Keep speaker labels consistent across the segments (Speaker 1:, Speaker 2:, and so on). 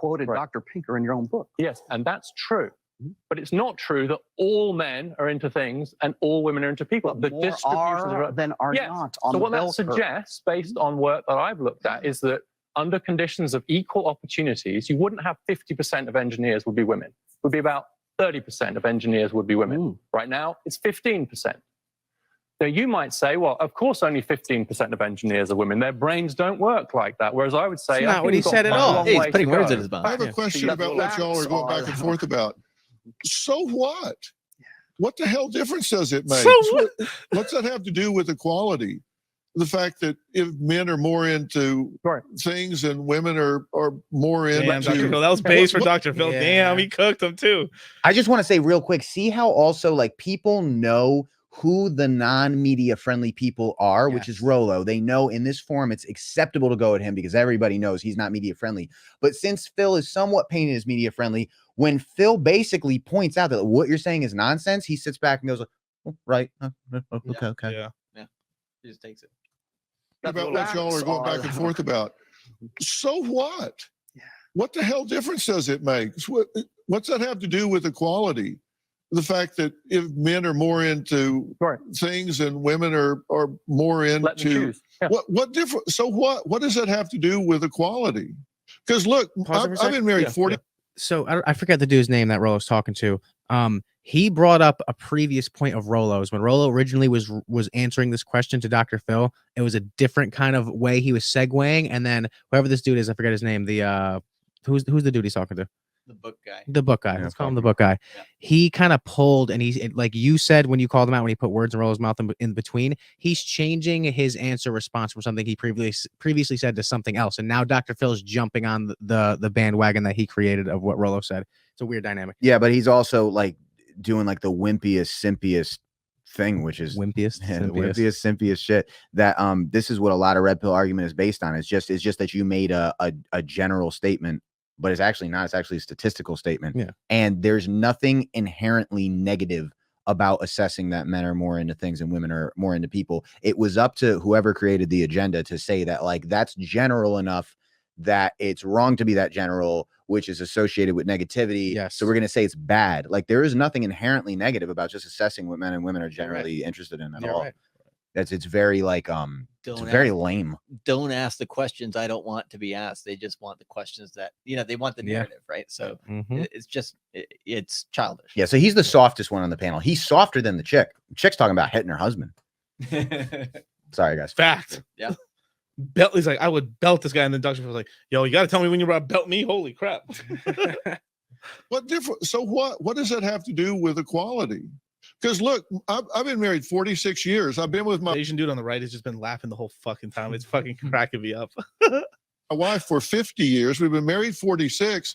Speaker 1: quoted Dr. Pinker in your own book.
Speaker 2: Yes, and that's true. But it's not true that all men are into things and all women are into people.
Speaker 1: But more are than are not.
Speaker 2: So what that suggests, based on work that I've looked at, is that under conditions of equal opportunities, you wouldn't have 50% of engineers would be women. It would be about 30% of engineers would be women. Right now, it's 15%. Now, you might say, well, of course, only 15% of engineers are women. Their brains don't work like that. Whereas I would say,
Speaker 3: that's not what he said at all.
Speaker 4: Hey, he's putting words in his mouth.
Speaker 5: I have a question about what y'all are going back and forth about. So what? What the hell difference does it make?
Speaker 3: So
Speaker 5: what's that have to do with equality? The fact that if men are more into things and women are more into...
Speaker 3: Damn, Dr. Phil, that was base for Dr. Phil. Damn, he cooked them too.
Speaker 6: I just want to say real quick, see how also like people know who the non-media friendly people are, which is Rollo. They know in this forum it's acceptable to go at him because everybody knows he's not media friendly. But since Phil is somewhat painted as media friendly, when Phil basically points out that what you're saying is nonsense, he sits back and goes, oh, right. Okay.
Speaker 4: Yeah. He just takes it.
Speaker 5: About what y'all are going back and forth about. So what? What the hell difference does it make? What's that have to do with equality? The fact that if men are more into things and women are more into what different? So what does that have to do with equality? Because look, I've been married 40.
Speaker 7: So I forget the dude's name that Rollo's talking to. He brought up a previous point of Rollo's when Rollo originally was answering this question to Dr. Phil. It was a different kind of way he was segueing, and then whoever this dude is, I forget his name. The who's the dude he's talking to?
Speaker 4: The book guy.
Speaker 7: The book guy. Let's call him the book guy. Yeah. He kind of pulled, and he's like you said when you called him out when he put words in Rollo's mouth in between. He's changing his answer response from something he previously said to something else, and now Dr. Phil's jumping on the bandwagon that he created of what Rollo said. It's a weird dynamic.
Speaker 6: Yeah, but he's also like doing like the wimpiest, simpiest thing, which is simpiest shit. That this is what a lot of red pill argument is based on. It's just that you made a general statement. But it's actually not. It's actually a statistical statement. Yeah. And there's nothing inherently negative about assessing that men are more into things and women are more into people. It was up to whoever created the agenda to say that like that's general enough that it's wrong to be that general, which is associated with negativity. Yes. So we're going to say it's bad. Like there is nothing inherently negative about just assessing what men and women are generally interested in at all. Right. It's very like it's very lame.
Speaker 4: Don't ask the questions I don't want to be asked. They just want the questions that they want the narrative, right? So it's just it's childish.
Speaker 6: Yeah. So he's the softest one on the panel. He's softer than the chick. The chick's talking about hitting her husband. Sorry, guys.
Speaker 3: Fact.
Speaker 4: Yeah.
Speaker 3: He's like, I would belt this guy, and then Dr. was like, yo, you got to tell me when you're about to belt me. Holy crap.
Speaker 5: What different? So what does that have to do with equality? Because look, I've been married 46 years. I've been with my
Speaker 3: Asian dude on the right has just been laughing the whole fucking time. It's fucking cracking me up.
Speaker 5: My wife for 50 years. We've been married 46,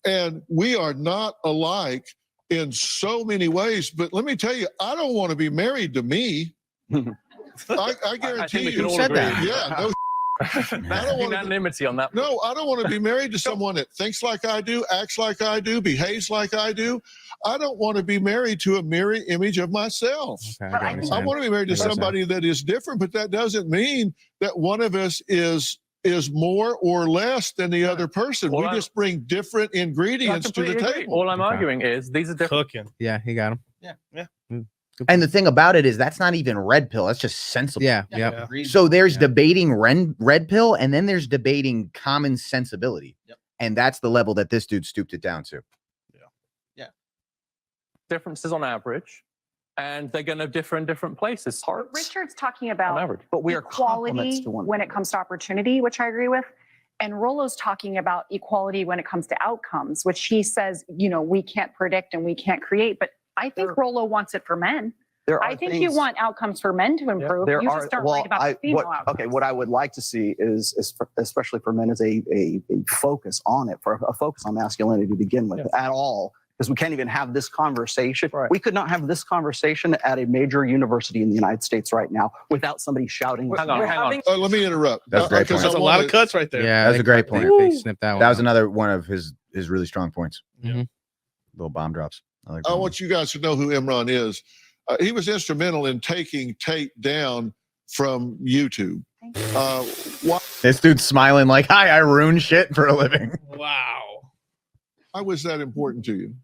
Speaker 5: and we are not alike in so many ways. But let me tell you, I don't want to be married to me. I guarantee you.
Speaker 7: Said that.
Speaker 5: Yeah. No,
Speaker 2: I don't want unanimity on that.
Speaker 5: No, I don't want to be married to someone that thinks like I do, acts like I do, behaves like I do. I don't want to be married to a mirror image of myself.
Speaker 7: Okay,
Speaker 5: I want to be married to somebody that is different, but that doesn't mean that one of us is more or less than the other person. We just bring different ingredients to the table.
Speaker 2: All I'm arguing is these are different.
Speaker 3: Cooking.
Speaker 7: Yeah, he got him.
Speaker 4: Yeah.
Speaker 6: And the thing about it is that's not even red pill. That's just sensible.
Speaker 7: Yeah.
Speaker 6: So there's debating red pill, and then there's debating common sensibility.
Speaker 4: Yep.
Speaker 6: And that's the level that this dude stooped it down to.
Speaker 4: Yeah.
Speaker 2: Differences on average, and they're going to differ in different places.
Speaker 8: Richard's talking about
Speaker 1: but we are
Speaker 8: equality when it comes to opportunity, which I agree with. And Rollo's talking about equality when it comes to outcomes, which he says, we can't predict and we can't create. But I think Rollo wants it for men. I think you want outcomes for men to improve. You just aren't worried about the female outcomes.
Speaker 1: Okay, what I would like to see is especially for men, is a focus on it, for a focus on masculinity to begin with at all. Because we can't even have this conversation. Right. We could not have this conversation at a major university in the United States right now without somebody shouting.
Speaker 2: Hang on.
Speaker 5: Let me interrupt.
Speaker 6: That's a great point.
Speaker 3: There's a lot of cuts right there.
Speaker 7: Yeah,
Speaker 6: that's a great point.
Speaker 7: Snip that one.
Speaker 6: That was another one of his really strong points. Little bomb drops.
Speaker 5: I want you guys to know who Imran is. He was instrumental in taking Tate down from YouTube.
Speaker 8: Thank you.
Speaker 5: Why
Speaker 6: This dude's smiling like, "Hi, I ruin shit for a living."
Speaker 3: Wow.
Speaker 5: was that important to you?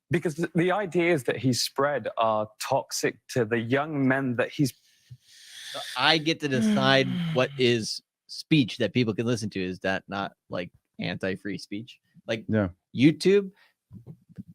Speaker 9: Because the ideas that he's spread are toxic to the young men that he's.
Speaker 4: I get to decide what is speech that people can listen to. Is that not like anti-free speech? Like YouTube,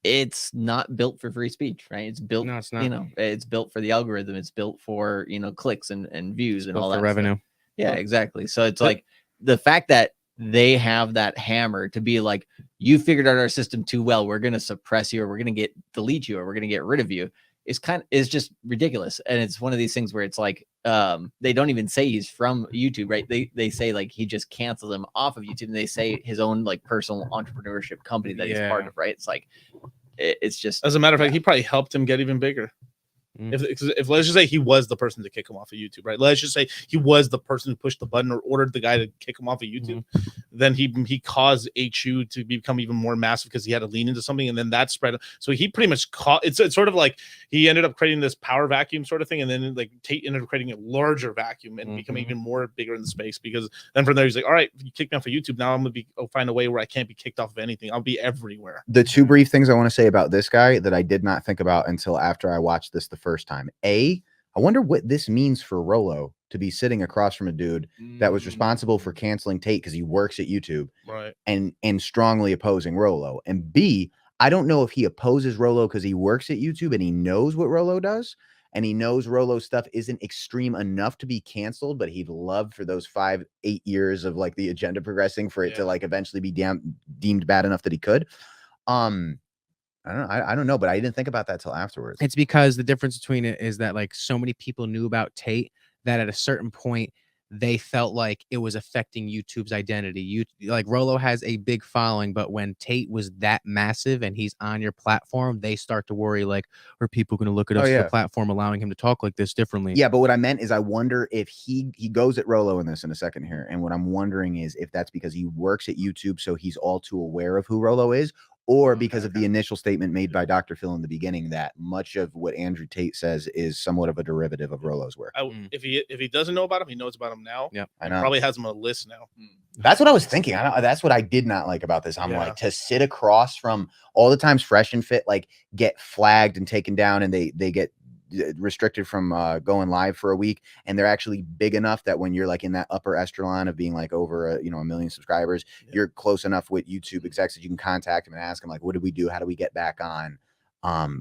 Speaker 4: it's not built for free speech, right? It's built,
Speaker 7: No, it's not.
Speaker 4: It's built for the algorithm. It's built for, clicks and views and all that
Speaker 7: revenue.
Speaker 4: stuff. Yeah, exactly. So it's like the fact that they have that hammer to be like, you figured out our system too well, we're going to suppress you, or we're going to delete you, or we're going to get rid of you, is just ridiculous. And it's one of these things where it's like, they don't even say he's from YouTube, right? They say like he just canceled him off of YouTube, and they say his own like personal entrepreneurship company that he's part of, right? It's like, it's just,
Speaker 3: as a matter of fact, he probably helped him get even bigger. If let's just say he was the person to kick him off of YouTube, right? Let's just say he was the person who pushed the button or ordered the guy to kick him off of YouTube. Then he caused HU to become even more massive because he had to lean into something, and then that spread. So he pretty much it's sort of like he ended up creating this power vacuum sort of thing, and then like Tate ended up creating a larger vacuum and becoming even more bigger in the space, because then from there he's like, all right, you kicked me off of YouTube, now I'm gonna find a way where I can't be kicked off of anything. I'll be everywhere.
Speaker 6: The two brief things I want to say about this guy that I did not think about until after I watched this the first time. I wonder what this means for Rollo to be sitting across from a dude that was responsible for canceling Tate because he works at YouTube,
Speaker 3: right?
Speaker 6: And strongly opposing Rollo. And B, I don't know if he opposes Rollo because he works at YouTube and he knows what Rollo does, and he knows Rollo's stuff isn't extreme enough to be canceled, but he'd love for those 5-8 years of like the agenda progressing for it to like eventually be deemed bad enough that he could. I don't know, but I didn't think about that till afterwards.
Speaker 7: It's because the difference between it is that like so many people knew about Tate that at a certain point they felt like it was affecting YouTube's identity. Like Rollo has a big following, but when Tate was that massive and he's on your platform, they start to worry like, are people going to look at us the platform allowing him to talk like this differently?
Speaker 6: Yeah, but what I meant is I wonder if he goes at Rollo in this in a second here, and what I'm wondering is if that's because he works at YouTube, so he's all too aware of who Rollo is, or because of the initial statement made by Dr. Phil in the beginning that much of what Andrew Tate says is somewhat of a derivative of Rollo's work.
Speaker 3: If he doesn't know about him, he knows about him now.
Speaker 7: Yeah,
Speaker 6: I know.
Speaker 3: Probably has him on a list now.
Speaker 6: That's what I was thinking. That's what I did not like about this. I'm like, to sit across from all the times Fresh and Fit like get flagged and taken down, and they get restricted from going live for a week, and they're actually big enough that when you're like in that upper echelon of being like over a million subscribers, you're close enough with YouTube execs that you can contact them and ask them like, what did we do? How do we get back on?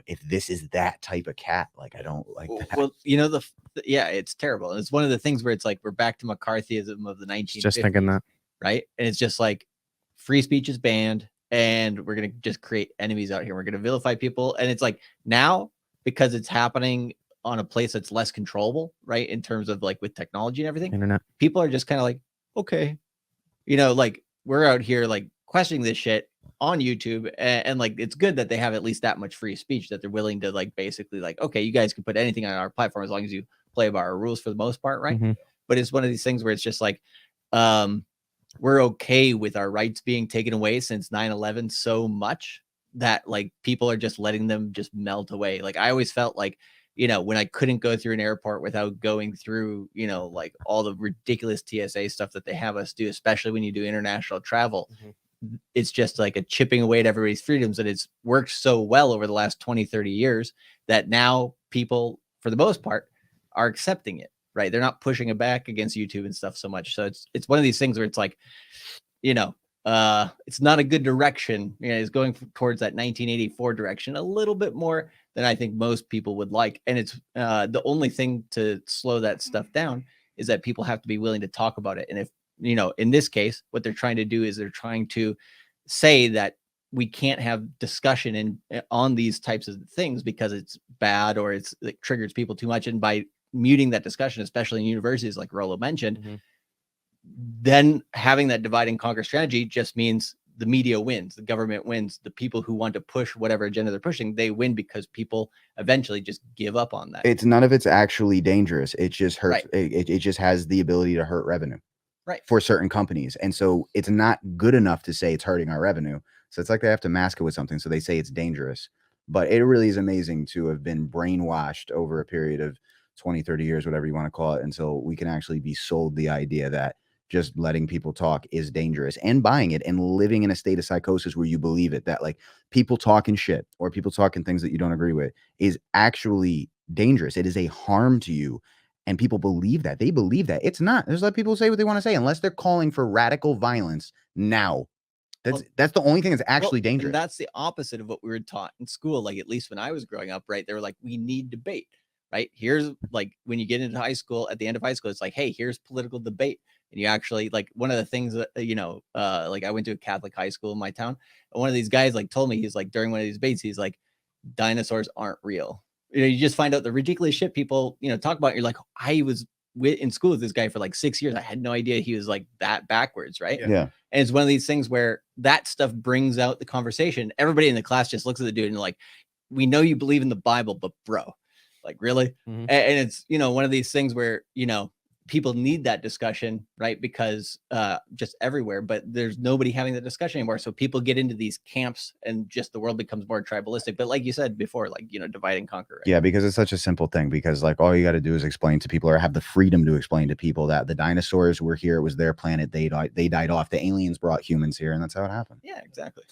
Speaker 6: If this is that type of cat, like I don't like that.
Speaker 4: Well, it's terrible. It's one of the things where it's like we're back to McCarthyism of the 1950s.
Speaker 7: Just thinking that,
Speaker 4: right? And it's just like free speech is banned, and we're gonna just create enemies out here. We're gonna vilify people, and it's like now, because it's happening on a place that's less controllable, right? In terms of like with technology and everything,
Speaker 7: internet,
Speaker 4: people are just kind of like, okay, like we're out here like questioning this shit on YouTube, and like it's good that they have at least that much free speech that they're willing to like basically like, okay, you guys can put anything on our platform as long as you play by our rules for the most part, right? But it's one of these things where it's just like, we're okay with our rights being taken away since 9/11 so much that like people are just letting them just melt away. Like I always felt like, when I couldn't go through an airport without going through, like all the ridiculous TSA stuff that they have us do, especially when you do international travel, it's just like a chipping away at everybody's freedoms. And it's worked so well over the last 20, 30 years that now people, for the most part, are accepting it, right? They're not pushing it back against YouTube and stuff so much. So it's one of these things where it's like, it's not a good direction. It's going towards that 1984 direction a little bit more than I think most people would like. And it's the only thing to slow that stuff down is that people have to be willing to talk about it. And if, in this case, what they're trying to do is they're trying to say that we can't have discussion on these types of things because it's bad or it triggers people too much. And by muting that discussion, especially in universities, like Rollo mentioned, then having that divide and conquer strategy just means the media wins, the government wins, the people who want to push whatever agenda they're pushing, they win because people eventually just give up on that.
Speaker 6: It's none of it's actually dangerous. It just hurts. Right. It just has the ability to hurt revenue,
Speaker 4: right,
Speaker 6: for certain companies. And so it's not good enough to say it's hurting our revenue. So it's like they have to mask it with something. So they say it's dangerous, but it really is amazing to have been brainwashed over a period of 20, 30 years, whatever you want to call it, until we can actually be sold the idea that just letting people talk is dangerous, and buying it and living in a state of psychosis where you believe it, that like people talking shit or people talking things that you don't agree with is actually dangerous. It is a harm to you. And people believe that. They believe that. It's not. Just let people say what they want to say, unless they're calling for radical violence now. That's the only thing that's actually dangerous.
Speaker 4: And that's the opposite of what we were taught in school. Like, at least when I was growing up, right? They were like, we need debate, right? Here's like, when you get into high school, at the end of high school, it's like, hey, here's political debate. And you actually, like, one of the things that, like, I went to a Catholic high school in my town. And one of these guys like told me, he's like, during one of these debates, he's like, dinosaurs aren't real. You just find out the ridiculous shit people, talk about. You're like, I was in school with this guy for like 6 years. I had no idea he was like that backwards, right?
Speaker 6: Yeah.
Speaker 4: And it's one of these things where that stuff brings out the conversation. Everybody in the class just looks at the dude and like, we know you believe in the Bible, but bro, like, really? And it's, one of these things where, people need that discussion, right? Because just everywhere, but there's nobody having the discussion anymore. So people get into these camps and just the world becomes more tribalistic. But like you said before, like, divide and conquer. Right?
Speaker 6: Yeah, because it's such a simple thing, because like all you got to do is explain to people, or have the freedom to explain to people, that the dinosaurs were here. It was their planet. They died off. The aliens brought humans here, and that's how it happened.
Speaker 4: Yeah, exactly.